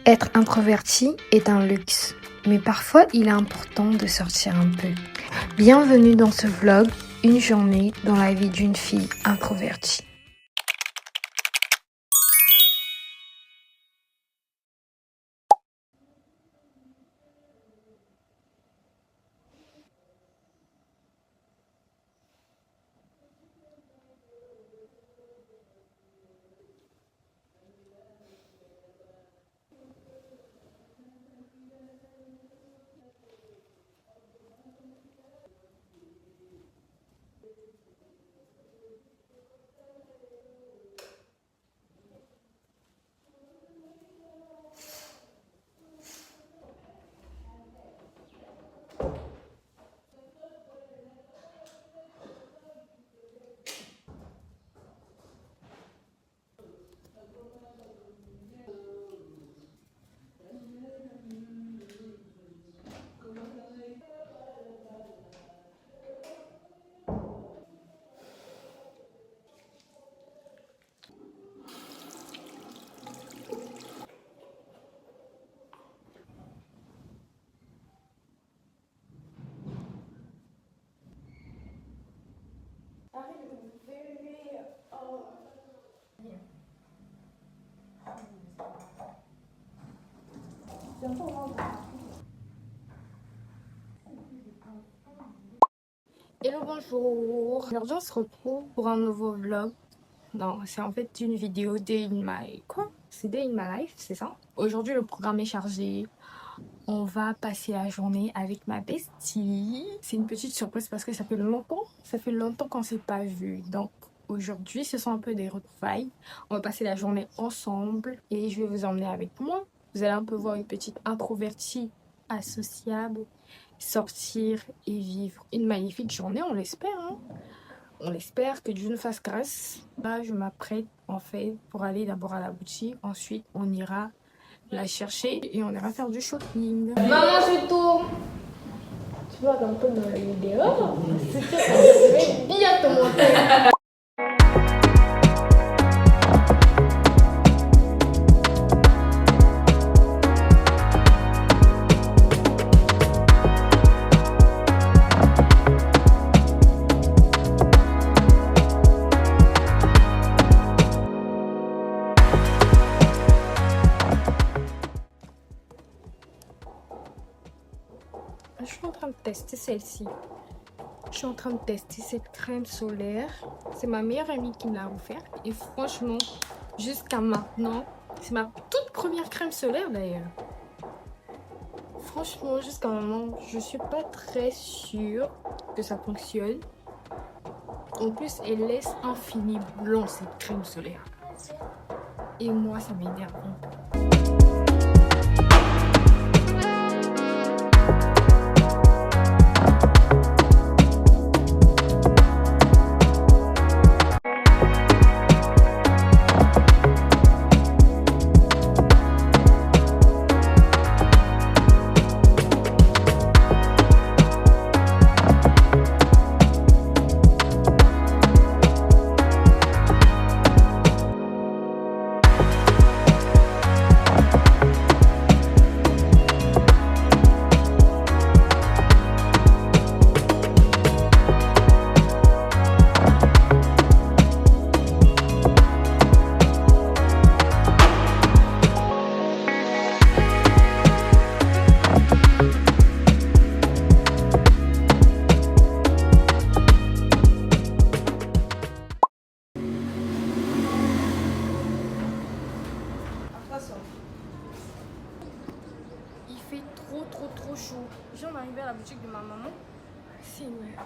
Être introverti est un luxe, mais parfois il est important de sortir un peu. Bienvenue dans ce vlog, une journée dans la vie d'une fille introvertie. Hello, bonjour. Aujourd'hui on se retrouve pour un nouveau vlog. Non, c'est en fait une vidéo Day in my... Quoi? C'est Day in my life, c'est ça? Aujourd'hui le programme est chargé. On va passer la journée avec ma bestie. C'est une petite surprise parce que ça fait longtemps qu'on s'est pas vu. Donc aujourd'hui ce sont un peu des retrouvailles. On va passer la journée ensemble et je vais vous emmener avec moi. Vous allez un peu voir une petite introvertie associable sortir et vivre une magnifique journée, on l'espère, hein. On espère que Dieu nous fasse grâce. Là je m'apprête en fait pour aller d'abord à la boutique, ensuite on ira la chercher et on ira faire du shopping. Maman, je tourne. Tu vois un peu dans la vidéo, c'est sûr que je vais bien te montrer. Je suis en train de tester celle-ci. Je suis en train de tester cette crème solaire. C'est ma meilleure amie qui me l'a offerte. Et franchement, jusqu'à maintenant, c'est ma toute première crème solaire d'ailleurs. Franchement, jusqu'à maintenant, je suis pas très sûre que ça fonctionne. En plus, elle laisse un fini blanc cette crème solaire. Et moi, ça m'énerve un peu. Il fait trop chaud. Je viens d'arriver à la boutique de ma maman. C'est nul.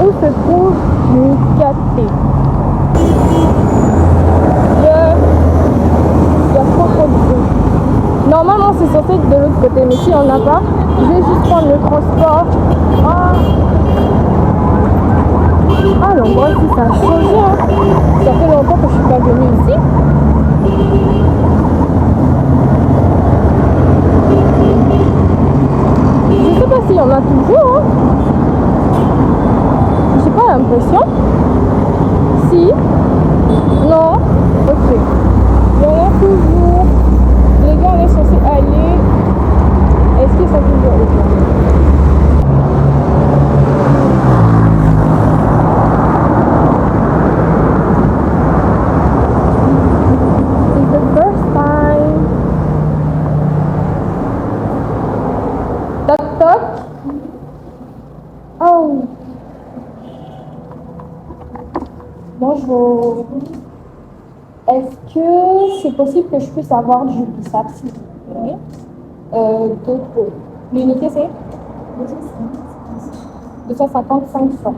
Où se trouve Mikate? Normalement c'est censé être de l'autre côté, mais si on n'a pas, je vais juste prendre le transport. Ah l'endroit ici ça a changé, hein. Ça fait longtemps que je suis pas venue ici. a toujours, hein. J'ai pas l'impression. Si. Non. Ok. Il y en a toujours. Les gars, on est censé aller. Est-ce qu'ils sont toujours ok? It's the first time. Toc toc. Oh. Bonjour. Est-ce que c'est possible que je puisse avoir du bissap, s'il vous plaît? Deux pots. L'unité c'est 250, 500.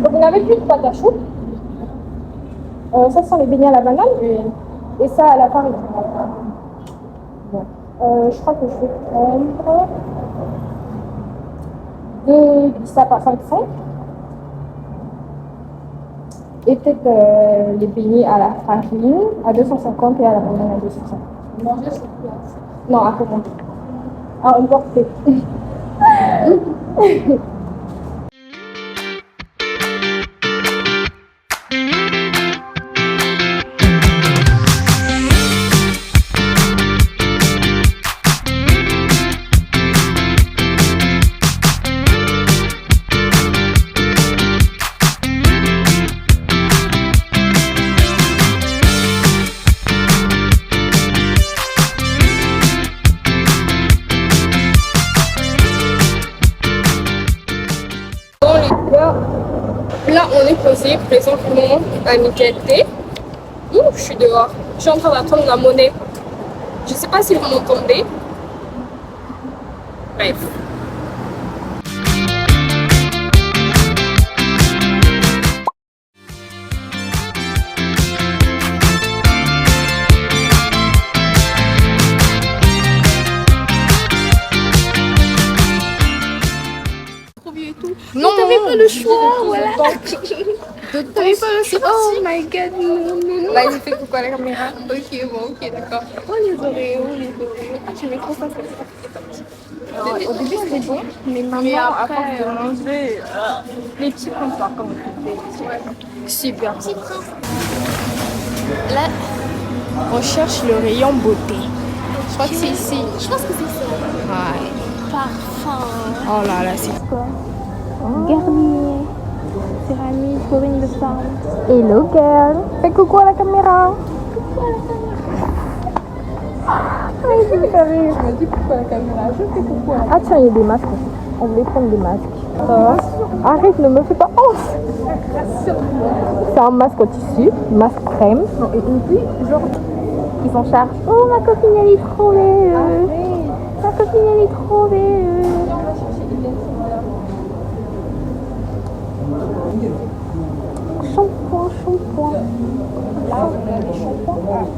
Donc vous n'avez plus de pâte à choux. Ça sont les beignets à la banane et ça à la farine. Bon. Je crois que je vais prendre deux bissap à 500. Et peut-être les beignets à la farine à 250 et à la banane à 250. Manger sur place? Non, à commander. À emporter. Là, on est posé présentement à Miquelté. Je suis dehors. Je suis en train d'attendre la monnaie. Je sais pas si vous m'entendez. Bref. Non, T'avais pas le choix, voilà. T'avais pas le choix. Oh my god, non. Là, il fait coucou à la caméra. Ok, bon, ok, d'accord. Oh les oreilles, oh les oreilles. Ah, tu mets trop ça, c'est au début c'était bon, mais maintenant à force de manger les petits prennent pas comme super. Là, on cherche le rayon beauté. Je crois que c'est ici. Je pense que c'est ça. Ouais. Parfum. Oh là là, c'est Quoi? Garnier, céramique, Corinne de Parme. Hello girl. Fais coucou à la caméra. Coucou à la caméra. Ah, je me fais rire. Je me dis coucou à la caméra. Je fais coucou à la caméra. Ah tiens, il y a des masques. On voulait prendre des masques. Arrête, ne me fais pas honte. C'est un masque au tissu, masque crème. Non, et puis, genre, ils s'en chargent. Oh, ma copine, elle est trop belle. Ma copine, elle est trop belle. Shampoing. Là, on a des shampoings.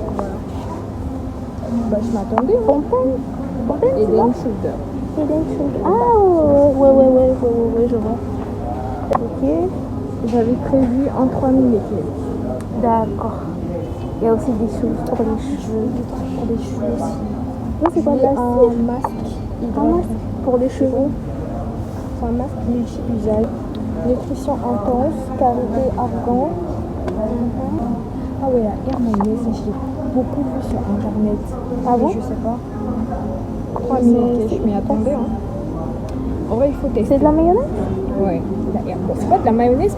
Bah, je m'attendais. Fontaine, et Eden Shoulder. Ah, ouais, je vois. Ok. J'avais prévu en 3000 et quelques. D'accord. Il y a aussi des choses pour les cheveux. Pour les cheveux aussi. Oui, c'est quoi un masque. Un masque pour les cheveux. C'est un masque multi-usage. Nutrition intense, carité argan. Ah ouais, la Air Mayonnaise, j'ai beaucoup vu sur internet. Ah bon? Je sais pas. 3000, ok, je m'y attendais. Hein. En vrai, il faut tester. C'est de la mayonnaise? Ouais, la Air. Bon, c'est pas de la mayonnaise,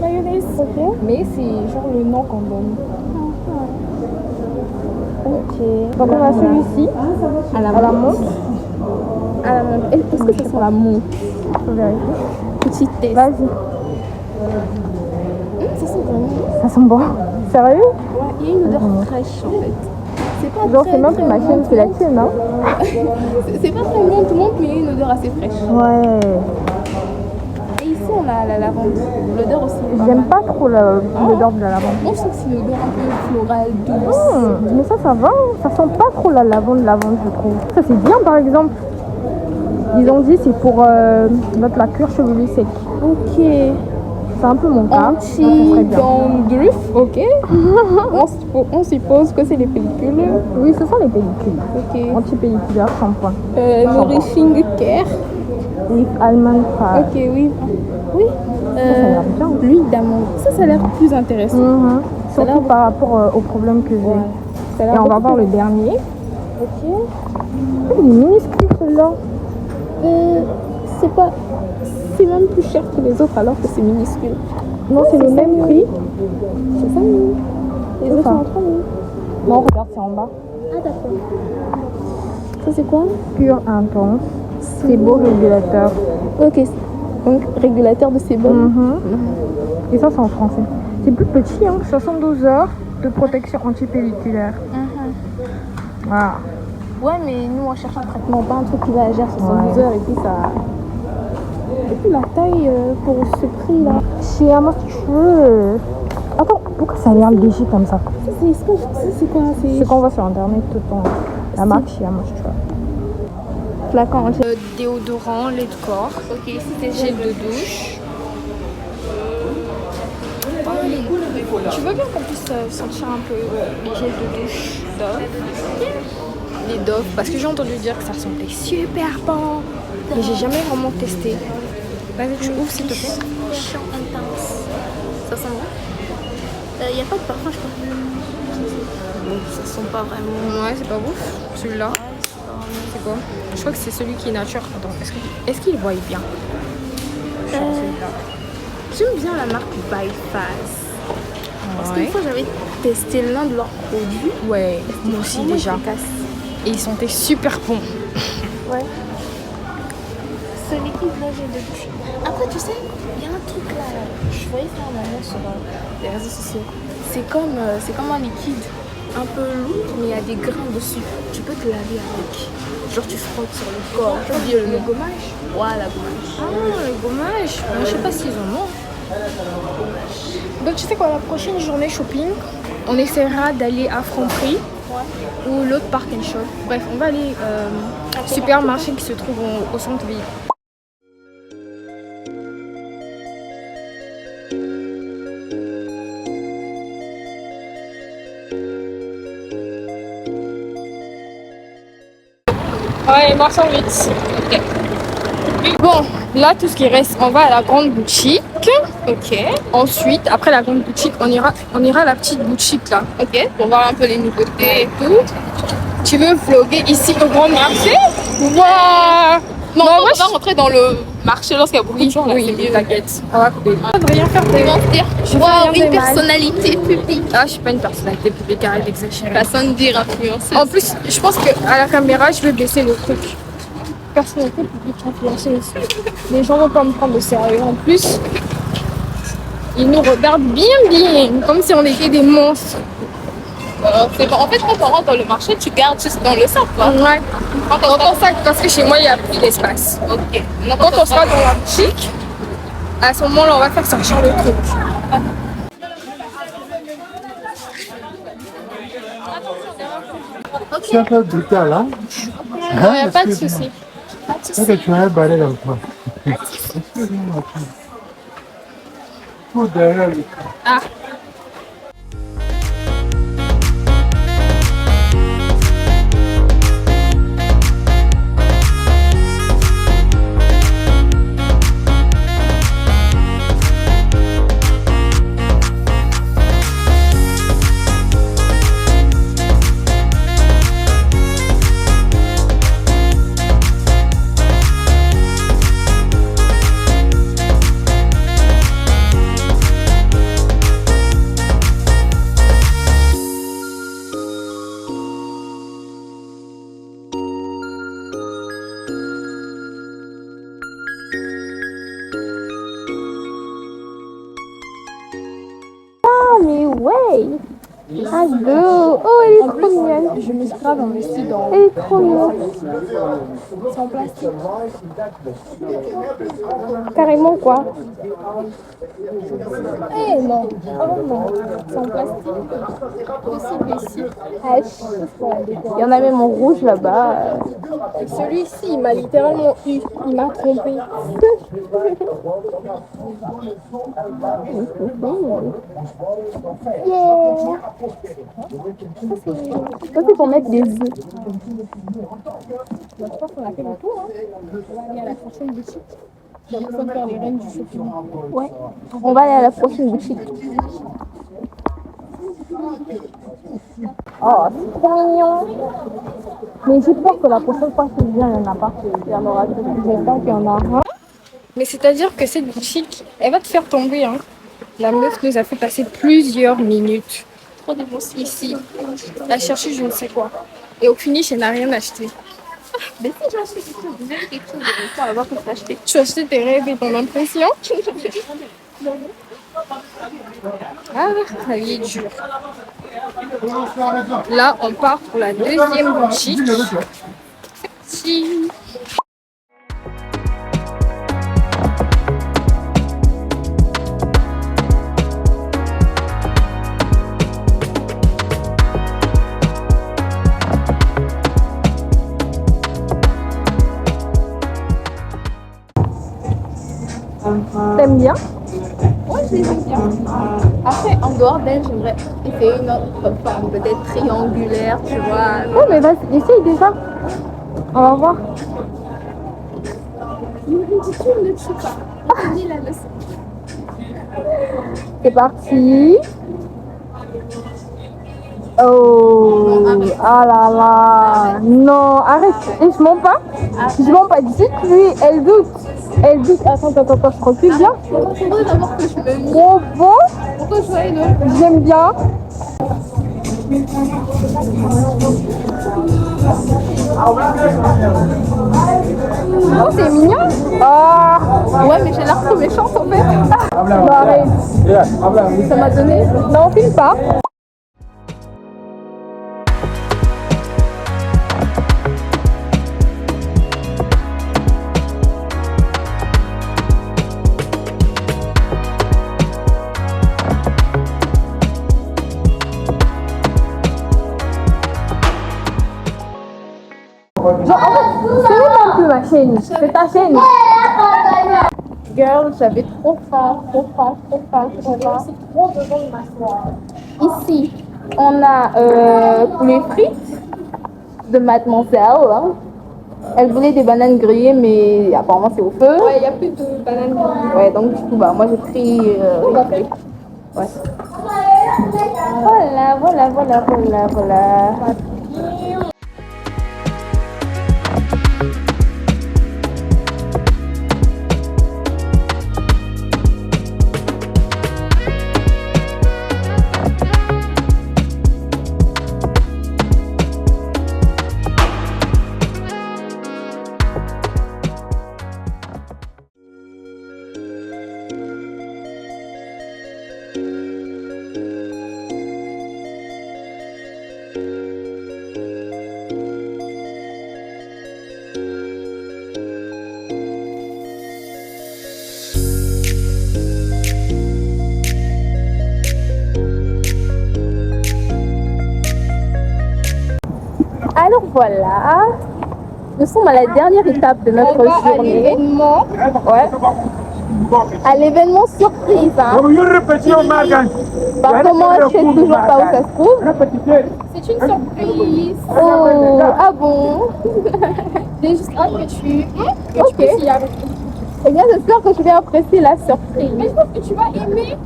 ok. Mais c'est genre le nom qu'on donne. Ok. Donc on a celui-ci à la menthe. À la menthe. Est-ce que ça sent la menthe? Faut vérifier. Petit test. Vas-y. Ça sent vraiment. Ça sent bon. Sérieux? Ouais, il y a une odeur fraîche en fait. C'est pas genre, c'est même plus ma chaîne, c'est la tienne, non? C'est pas très menthe, mais il y a une odeur assez fraîche. Ouais. Et ici on a la lavande. L'odeur aussi. J'aime pas trop l'odeur de la lavande. Moi je trouve que c'est une odeur un peu florale, douce. Mais ça va. Ça sent pas trop la lavande, je trouve. Ça c'est bien par exemple. Ils ont dit c'est pour mettre la cuir chevelu sec. Ok. C'est un peu mon cas. Anti-dandruff, ok. On suppose que c'est les pellicules. Oui, ce sont les pellicules. Ok. Anti-pelliculaire, shampoing. Nourishing care. With almond pie. Ok, oui. Oui. Ça a l'air bien. L'huile d'amande. Ça a l'air plus intéressant. Surtout par rapport au problème que j'ai. Ouais. Ça a Et l'air on va beaucoup voir plus- le dernier. Ok. Oh, il est minuscule celui-là. C'est pas... C'est même plus cher que les autres alors que c'est minuscule. Non, c'est le même prix. C'est ça, oui. Les autres ça. sont en 3 000. Non, regarde, c'est en bas. Ah, d'accord. Ça, c'est quoi? Pur intense. C'est beau régulateur. Ok. Donc, régulateur de sébum. Et ça, c'est en français. C'est plus petit, hein. 72 heures de protection antipelliculaire. Voilà. Ouais, mais nous, on cherche un traitement, pas un truc qui va agir 72 Ouais. heures et puis ça... Et puis la taille pour ce prix-là. Chez Amostreux. Attends, pourquoi ça a l'air léger comme ça? C'est quoi? C'est qu'on voit sur internet tout le temps. La marque chez Amostreux. Flacon. Déodorant, lait de corps, Ok, c'était gel de douche. Tu veux bien qu'on puisse sentir un peu les gels de douche Dove? Les Dove, parce que j'ai entendu dire que ça ressemblait super bon. Mais j'ai jamais vraiment testé. Vas-y, tu ouvres s'il te plaît. Chiant intense. Ça sent bon? Il n'y a pas de parfum, je crois. Ça sent pas vraiment. Ouais, c'est pas ouf. Celui-là, c'est quoi? Je crois que c'est celui qui est nature. Attends, est-ce qu'il voit bien? Celui-là. J'aime bien la marque By Fast. Parce qu'une fois, j'avais testé l'un de leurs produits. Ouais, moi aussi Vraiment déjà. efficace. Et ils sentaient super bons. Ouais. Ce liquide là, j'ai de douche. Après, tu sais, il y a un truc là. Je voyais ça en annonce sur les réseaux sociaux. C'est comme un liquide un peu lourd, mais il y a des grains dessus. Tu peux te laver avec. Genre, tu frottes sur le corps. J'ai oublié le nom. gommage? Ouais, la gommage. Ah, le gommage. Je sais pas s'ils en ont. Donc tu sais quoi, la prochaine journée shopping, on essaiera d'aller à Franprix ou l'autre Park and Shop. Bref, on va aller supermarché qui se trouve au centre-ville. Ouais, moi 108. Ok. Bon, là tout ce qui reste, on va à la grande boutique. Ok. Ensuite, après la grande boutique, on ira à la petite boutique là. Ok. Pour voir un peu les nouveautés et tout. Tu veux vlogger ici au grand marché? Waouh! Non, on va rentrer dans le marché lorsqu'il y a beaucoup de gens là. Oui, C'est mieux. t'inquiète. On va couper. On ne rien faire de... Ils vont se dire, Je fais waouh, rien une de mal. personnalité publique. Ah, je suis pas une personnalité publique, arrête d'exagérer. Façon de dire influenceuse. En plus, je pense qu'à la caméra, je vais baisser le truc. Personnalité publique influenceuse. Les gens vont pas me prendre au sérieux. En plus, ils nous regardent bien, comme si on était des monstres. C'est bon. En fait, quand on rentre dans le marché, tu gardes juste dans le sac. Quoi. Ouais. Dans ton sac, parce que chez moi, il n'y a plus d'espace. Ok. Quand on sera dans la boutique, à ce moment-là, on va faire sortir le truc. Tu as fait goûter à l'âme? Il n'y a pas de souci. C'est que tu as un balai dans le coin. Excusez-moi. Tout derrière le Ah. Mais ouais! Ado! Oh, elle est trop mignonne! Je me suis grave investie dans... Elle est trop mignonne! C'est en plastique. Carrément quoi? Eh non. Oh non. C'est en plastique. Possible ici. Il y en a même en rouge là-bas. Et celui-ci, il m'a littéralement eu. Il m'a trompé. Yeah! Ça, c'est pour mettre des œufs. Je pense qu'on a fait le tour. Hein. On va aller à la prochaine boutique. Il faut faire les reines du shopping. Ouais. On va aller à la prochaine boutique. Oh, c'est trop mignon. Mais j'ai peur que la prochaine fois que je viens, il n'y en a pas. Il y en aura deux. J'espère qu'il y en a un. Mais c'est-à-dire que cette boutique, elle va te faire tomber. Hein. La meuf nous a fait passer plusieurs minutes. Trop dépensé ici. Elle a cherché je ne sais quoi. Et au finish, elle n'a rien acheté. Mais si j'ai acheté quelque chose, vous avez quelque chose de pas avoir que t'acheter. Tu as acheté tes rêves et ton impression. Ah, la vie est dure. Là, on part pour la deuxième boutique. Si. T'aimes bien? Ouais, je les aime bien. Après, en dehors d'elle, j'aimerais essayer une autre forme, peut-être triangulaire, tu vois. Oh, mais vas-y, essaye déjà. On va voir. Une ridicule, ne tue pas. On dit la leçon. C'est parti. Oh, ah là là. Non, arrête. Et je mens pas. Je mens pas. Dites-lui, elle doute. Elle doute. Attends, je recule bien. C'est vrai d'abord que je me mets. Trop bon. Pourquoi je vois une J'aime bien. Oh, c'est mignon. Ah. Ouais, mais j'ai l'air trop méchante en fait. Non, arrête. Ça m'a donné. Non, on filme pas. Genre, en fait, c'est où un peu ma chaîne? C'est ta chaîne. Girl, j'avais trop faim. C'est trop besoin de m'asseoir. Ici, on a poulet frites de mademoiselle. Hein. Elle voulait des bananes grillées, mais apparemment c'est au feu. Ouais, il n'y a plus de bananes. Ouais, donc du coup, bah, moi j'ai pris les frites. Ouais. Voilà. Alors voilà, nous sommes à la dernière étape de notre journée. L'événement. Ouais. À l'événement surprise. Hein. Par comment je sais toujours pas où ça se trouve. C'est une surprise. Oh, ah bon. J'ai juste hâte que tu Ok. puisses y arriver. Eh bien, j'espère que je vais apprécier la surprise. Mais je pense que tu vas aimer.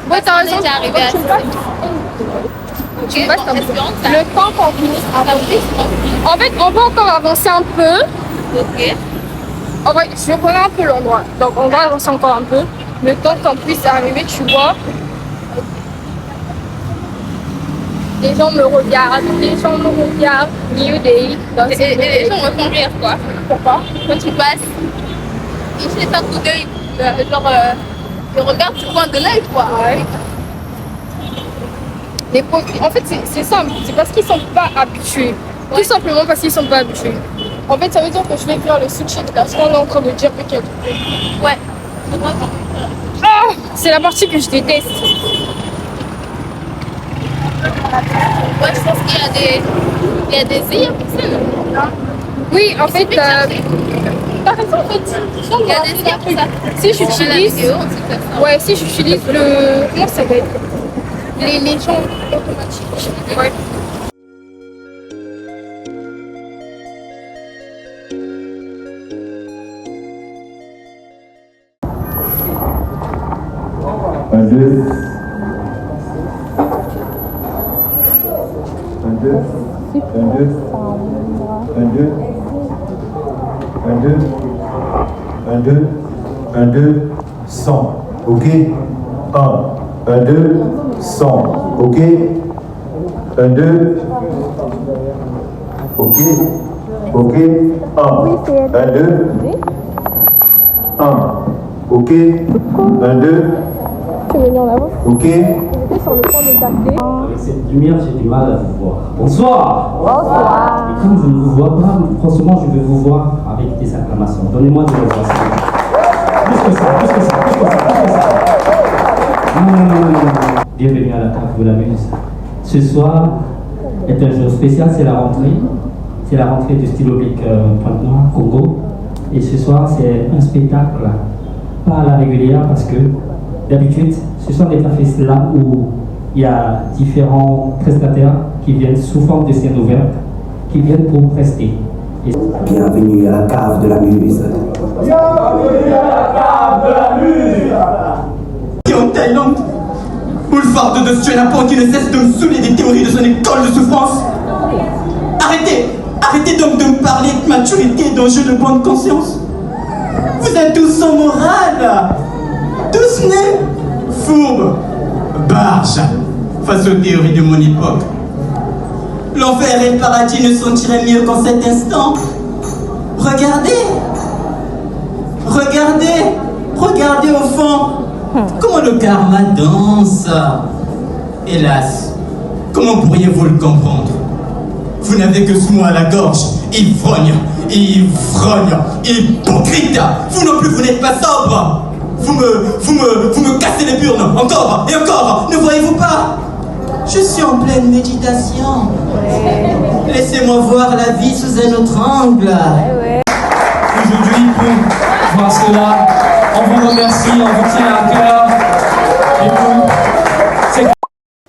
Ouais, t'as raison. Déjà arrivé à Tu passes le temps qu'on finisse avancer. En fait, on va encore avancer un peu. Ok. Je connais un peu l'endroit. Donc, on va avancer encore un peu. Le temps qu'on puisse arriver, tu vois. Les gens me regardent. New Day. Et les gens me font rire quoi. Pourquoi? Quand tu passes, ils jettent un coup d'œil. Ils regardent du coin de l'œil quoi. Ouais. En fait, c'est simple. C'est parce qu'ils sont pas habitués. Tout simplement parce qu'ils sont pas habitués. En fait, ça veut dire que je vais écrire le sushi parce qu'on est en train de dire que quelqu'un. Ouais. Ah, c'est la partie que je déteste. Ouais, je pense qu'il y a des ailes pour ça. Oui, en fait, t'as raison, en fait. Il y a des ailes pour ça. Si j'utilise. Ouais, si j'utilise le. Comment ça s'appelle? Les gens automatiques. Ouais. Un, deux. Un, deux. Un, deux. Un, deux. Un, deux. Un, deux. Un, deux. 100. OK. 1, 2, 100. OK. 1, 2. OK. OK. 1, 2. 1. OK. 1, 2. Tu veux venir en avant? OK. J'étais sur le point de taper. Avec cette lumière, j'ai du mal à vous voir. Bonsoir. Bonsoir. Et comme je ne vous vois pas, forcément, je vais vous voir avec des acclamations. Donnez-moi de l'ovations. Plus que ça, plus que ça, plus que ça, plus que ça. Bienvenue à la table de la muse. Ce soir est un jour spécial, c'est la rentrée. C'est la rentrée du stylo-bic Pointe-Noire, Congo. Et ce soir, c'est un spectacle, pas à la régulière, parce que d'habitude, ce sont des cafés là où il y a différents prestataires qui viennent sous forme de scène ouverte, qui viennent pour prester. Bienvenue à la cave de la muse. Bienvenue à la cave de la muse. Et en Thaïlande, boulevard de Chenapan qui ne cesse de me saouler des théories de son école de souffrance. Arrêtez, arrêtez donc de me parler de maturité, d'enjeux de bonne conscience. Vous êtes tous sans morale, tous nés, fourbes, barges, face aux théories de mon époque. L'enfer et le paradis ne sentiraient mieux qu'en cet instant. Regardez, regardez, regardez au fond. Comment le karma danse. Hélas, comment pourriez-vous le comprendre? Vous n'avez que ce mot à la gorge. Ivrogne, hypocrite. Vous non plus, vous n'êtes pas sobre. Vous me cassez les burnes, encore et encore. Ne voyez-vous pas? Je suis en pleine méditation. Laissez-moi voir la vie sous un autre angle. Aujourd'hui, pour voir cela, on vous remercie, on vous tient à cœur. Et vous,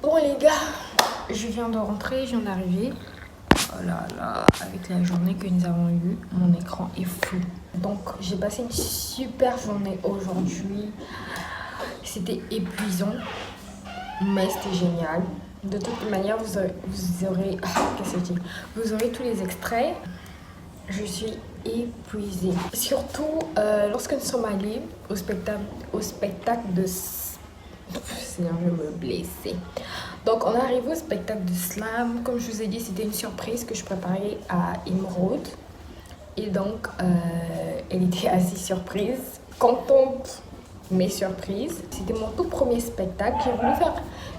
Bon les gars, je viens de rentrer, je viens d'arriver. Oh là là, avec la journée que nous avons eue, mon écran est fou. Donc j'ai passé une super journée aujourd'hui. C'était épuisant, mais c'était génial. De toute manière, vous aurez vous aurez tous les extraits. Je suis épuisée. Surtout lorsque nous sommes allés au spectacle de... Seigneur, je vais me blesser. Donc on est arrivé au spectacle de slam. Comme je vous ai dit, c'était une surprise que je préparais à Emeraude. Et donc elle était assez surprise, contente mais surprise. C'était mon tout premier spectacle. J'ai voulu faire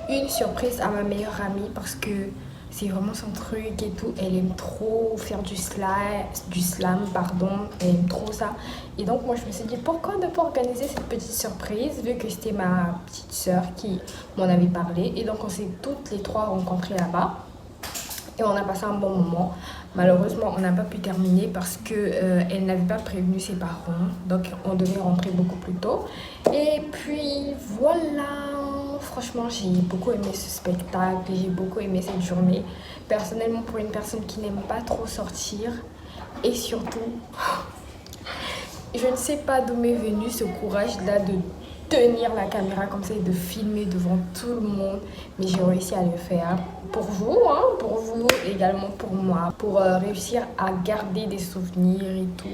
une surprise à ma meilleure amie parce que c'est vraiment son truc et tout. Elle aime trop faire du slam, pardon. Elle aime trop ça. Et donc moi je me suis dit pourquoi ne pas organiser cette petite surprise vu que c'était ma petite soeur qui m'en avait parlé. Et donc on s'est toutes les trois rencontrées là-bas. Et on a passé un bon moment. Malheureusement, on n'a pas pu terminer parce qu'elle n'avait pas prévenu ses parents. Donc, on devait rentrer beaucoup plus tôt. Et puis, voilà. Franchement, j'ai beaucoup aimé ce spectacle. J'ai beaucoup aimé cette journée. Personnellement, pour une personne qui n'aime pas trop sortir. Et surtout, je ne sais pas d'où m'est venu ce courage-là de tenir la caméra comme ça et de filmer devant tout le monde, mais j'ai réussi à le faire pour vous, pour vous, également pour moi, pour réussir à garder des souvenirs et tout,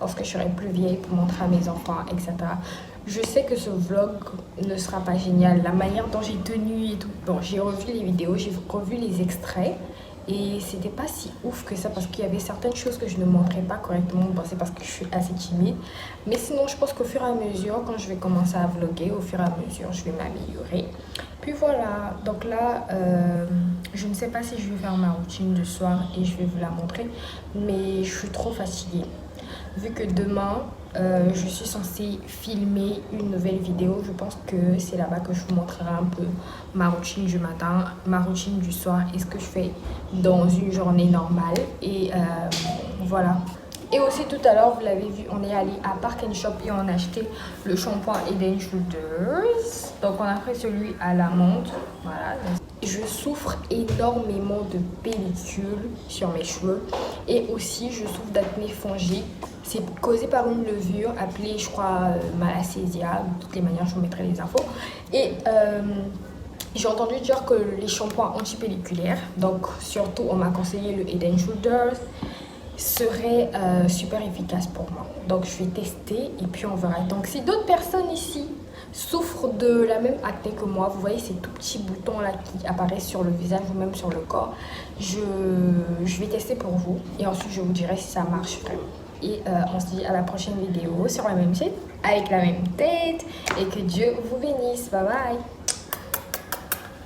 lorsque je serai plus vieille, pour montrer à mes enfants, etc. Je sais que ce vlog ne sera pas génial, la manière dont j'ai tenu et tout, bon, j'ai revu les vidéos, j'ai revu les extraits, et c'était pas si ouf que ça parce qu'il y avait certaines choses que je ne montrais pas correctement. Bon, c'est parce que je suis assez timide. Mais sinon, je pense qu'au fur et à mesure, quand je vais commencer à vlogger, au fur et à mesure, je vais m'améliorer. Puis voilà, donc là, Je ne sais pas si je vais faire ma routine du soir et je vais vous la montrer, mais je suis trop fatiguée. Vu que demain, je suis censée filmer une nouvelle vidéo, je pense que c'est là-bas que je vous montrerai un peu ma routine du matin, ma routine du soir et ce que je fais dans une journée normale. Et voilà. Et aussi tout à l'heure, vous l'avez vu, on est allé à Park & Shop et on a acheté le shampoing Head & Shoulders. Donc on a pris celui à la menthe. Voilà. Je souffre énormément de pellicule sur mes cheveux. Et aussi je souffre d'acné fongique. C'est causé par une levure appelée, je crois, Malassezia. De toutes les manières, je vous mettrai les infos. Et j'ai entendu dire que les shampoings antipelliculaires, donc surtout on m'a conseillé le Head & Shoulders, serait super efficace pour moi. Donc je vais tester et puis on verra. Donc si d'autres personnes ici souffrent de la même acné que moi, vous voyez ces tout petits boutons là qui apparaissent sur le visage ou même sur le corps, je vais tester pour vous et ensuite je vous dirai si ça marche vraiment. Et on se dit à la prochaine vidéo sur la même chaîne avec la même tête et que Dieu vous bénisse. Bye bye.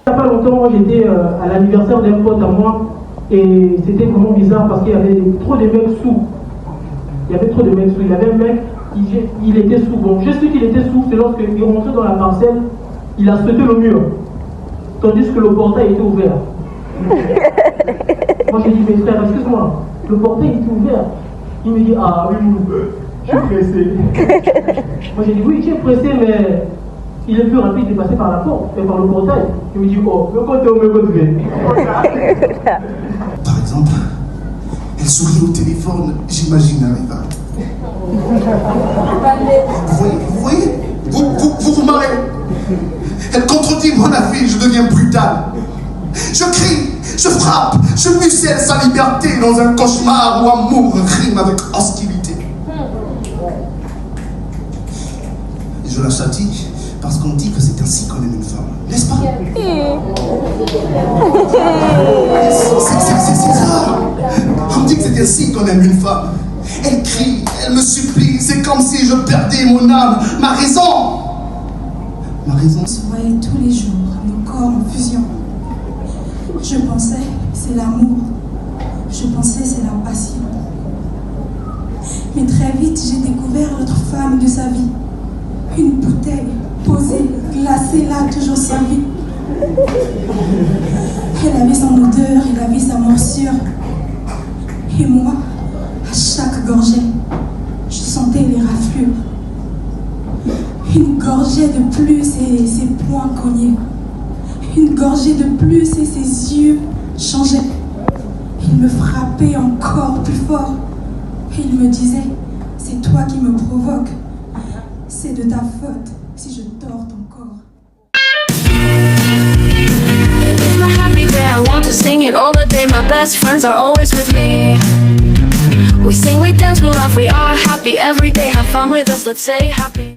Il n'y a pas longtemps, moi j'étais à l'anniversaire d'un pote à moi. Et c'était vraiment bizarre parce qu'il y avait trop de mecs sous. Il y avait trop de mecs sous. Il y avait un mec, il était sous. Bon, je sais qu'il était sous, c'est lorsqu'il rentrait dans la parcelle, il a sauté le mur. Tandis que le portail était ouvert. Moi j'ai dit, mais frère, excuse-moi, le portail était ouvert. Il me dit, ah oui, je suis pressé. Moi j'ai dit, oui, tu es pressé, mais il est plus rapide de passer par la porte et par le portail. Il me dit, oh, le côté au me. Par exemple, elle sourit au téléphone, j'imagine un rival. Vous voyez, vous marrez. Elle contredit mon avis, je deviens brutal. Je crie, je frappe, je mucelle sa liberté dans un cauchemar où amour rime avec hostilité. Et je la châtie parce qu'on dit que c'est ainsi qu'on aime une femme, n'est-ce pas? C'est ça. On dit que c'est ainsi qu'on aime une femme. Elle crie, elle me supplie, c'est comme si je perdais mon âme, ma raison. Ma raison. On se voyait tous les jours, nos corps en fusion. Je pensais, c'est l'amour. Je pensais, c'est la passion. Mais très vite, j'ai découvert l'autre femme de sa vie. Une bouteille posée, glacée là, toujours servie. Elle avait son odeur, elle avait sa morsure. Et moi, à chaque gorgée, je sentais les raflures. Une gorgée de plus et ses poings cognaient. Une gorgée de plus et ses yeux changeaient. Il me frappait encore plus fort. Et il me disait, c'est toi qui me provoques. C'est de ta faute si je tords ton corps. I'm a happy day, I want to sing it all the day. My best friends are always with me. We sing, we dance, we laugh, we are happy every day. Have fun with us, let's say happy.